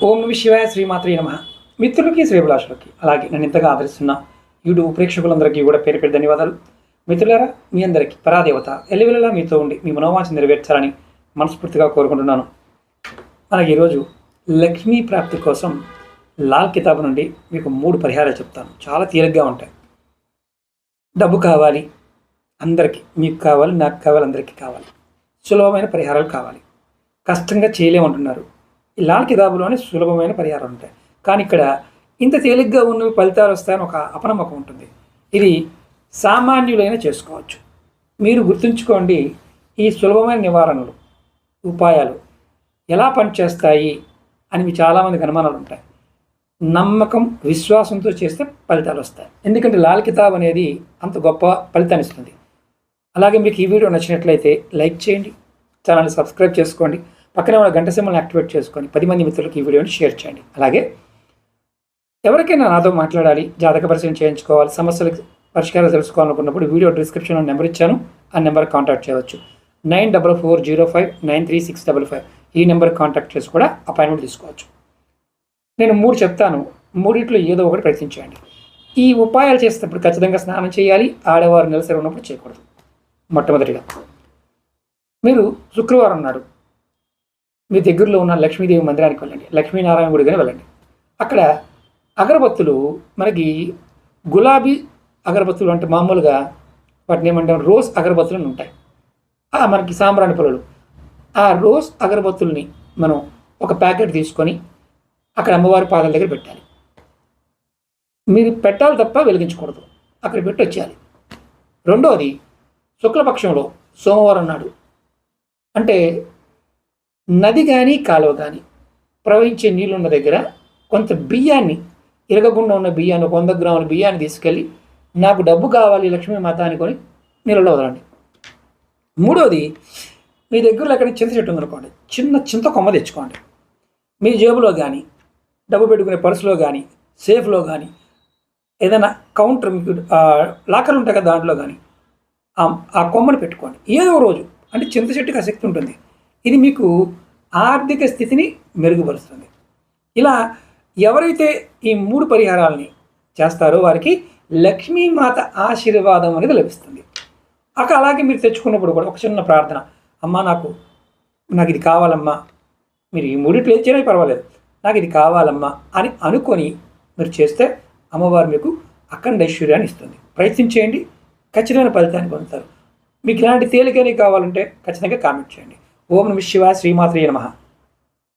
ఓం నమ శివాయ శ్రీమాత్రే నమ. మిత్రులకి శ్రేభిలాషులకి అలాగే నన్ను ఇంతగా ఆదరిస్తున్న యూట్యూబ్ ప్రేక్షకులందరికీ కూడా పేరు పేరు ధన్యవాదాలు. మిత్రులారా, మీ అందరికీ పరాదేవత ఎల్లవెల్లలా మీతో ఉండి మీ మనోవాంఛ నెరవేర్చాలని మనస్ఫూర్తిగా కోరుకుంటున్నాను. అలాగే ఈరోజు లక్ష్మీ ప్రాప్తి కోసం లాల్ కితాబ్ నుండి మీకు 3 పరిహారాలు చెప్తాను. చాలా తేలిగ్గా ఉంటాయి. డబ్బు కావాలి అందరికీ, మీకు కావాలి, నాకు కావాలి, అందరికీ కావాలి. సులభమైన పరిహారాలు కావాలి. కష్టంగా చేయలేమంటున్నారు. ఈ లాల్ కితాబులోనే సులభమైన పరిహారాలు ఉంటాయి. కానీ ఇక్కడ ఇంత తేలిగ్గా ఉన్నవి ఫలితాలు వస్తాయని ఒక అపనమ్మకం ఉంటుంది. ఇది సామాన్యులైనా చేసుకోవచ్చు. మీరు గుర్తుంచుకోండి, ఈ సులభమైన నివారణలు ఉపాయాలు ఎలా పనిచేస్తాయి అని మీ చాలామందికి అనుమానాలు ఉంటాయి. నమ్మకం విశ్వాసంతో చేస్తే ఫలితాలు వస్తాయి. ఎందుకంటే లాల్ కితాబ్ అనేది అంత గొప్ప ఫలితాన్ని ఇస్తుంది. అలాగే మీకు ఈ వీడియో నచ్చినట్లయితే లైక్ చేయండి, ఛానల్ని సబ్స్క్రైబ్ చేసుకోండి, పక్కనే ఉన్న గంట సింబల్ని యాక్టివేట్ చేసుకొని 10 మంది మిత్రులకు ఈ వీడియోని షేర్ చేయండి. అలాగే ఎవరికైనా నాతో మాట్లాడాలి, జాతక పరిశీలన చేయించుకోవాలి, సమస్యలకు పరిష్కారం తెలుసుకోవాలనుకున్నప్పుడు వీడియో డిస్క్రిప్షన్లో నెంబర్ ఇచ్చాను, ఆ నెంబర్కి కాంటాక్ట్ చేయవచ్చు. 9440593655 ఈ నెంబర్కి కాంటాక్ట్ చేసి కూడా అపాయింట్మెంట్ తీసుకోవచ్చు. నేను 3 చెప్తాను, 3 ఏదో ఒకటి ప్రయత్నించండి. ఈ ఉపాయాలు చేసేటప్పుడు ఖచ్చితంగా స్నానం చేయాలి. ఆడవారు నెలసరి ఉన్నప్పుడు చేయకూడదు. మొట్టమొదటిగా మీరు శుక్రవారం నాడు మీ దగ్గరలో ఉన్న లక్ష్మీదేవి మందిరానికి వెళ్ళండి, లక్ష్మీనారాయణ గుడిగానే వెళ్ళండి. అక్కడ అగరబత్తులు మనకి గులాబీ అగరబత్తులు అంటే మామూలుగా వాటిని ఏమంటాం రోజ్ అగరబత్తులు ఉంటాయి. మనకి సాంబ్రాణి పొలలు. ఆ రోజ్ అగరబత్తుల్ని మనం ఒక ప్యాకెట్ తీసుకొని అక్కడ అమ్మవారి పాదాల దగ్గర పెట్టాలి. మీరు పెట్టాలి తప్ప వెలిగించకూడదు, అక్కడ పెట్టి వచ్చేయాలి. రెండవది, శుక్లపక్షంలో సోమవారం నాడు అంటే నది కానీ కాలువ కానీ ప్రవహించే నీళ్ళున్న దగ్గర కొంత బియ్యాన్ని, ఇరగకుండా ఉన్న బియ్యాన్ని, 100 గ్రాముల బియ్యాన్ని తీసుకెళ్ళి నాకు డబ్బు కావాలి లక్ష్మీ మాత అనుకొని నీళ్ళలో వదలండి. మూడోది, మీ దగ్గరలో ఎక్కడ చింత చెట్టు ఉందనుకోండి, చిన్న చింత కొమ్మ తెచ్చుకోండి. మీ జేబులో కానీ, డబ్బు పెట్టుకునే పర్సులో కానీ, సేఫ్లో కానీ, ఏదైనా కౌంటర్ మీకు లాకర్లు ఉంటాయి కదా, దాంట్లో కానీ ఆ కొమ్మను పెట్టుకోండి. ఏదో రోజు అంటే చింత చెట్టుకి ఆసక్తి ఉంటుంది. ఇది మీకు ఆర్థిక స్థితిని మెరుగుపరుస్తుంది. ఇలా ఎవరైతే ఈ 3 పరిహారాలని చేస్తారో వారికి లక్ష్మీమాత ఆశీర్వాదం అనేది లభిస్తుంది. అలాగే మీరు తెచ్చుకున్నప్పుడు కూడా ఒక చిన్న ప్రార్థన, అమ్మా నాకు ఇది కావాలమ్మా, మీరు ఈ 3 ఏది చేయడానికి పర్వాలేదు, నాకు ఇది కావాలమ్మా అని అనుకొని మీరు చేస్తే అమ్మవారు మీకు అఖండ ఐశ్వర్యాన్ని ఇస్తుంది. ప్రయత్నించేయండి, ఖచ్చితమైన ఫలితాన్ని పొందుతారు. మీకు ఇలాంటి తేలికని కావాలంటే ఖచ్చితంగా కామెంట్ చేయండి. ఓం నమ శివాయ శ్రీమాత్రే నమః.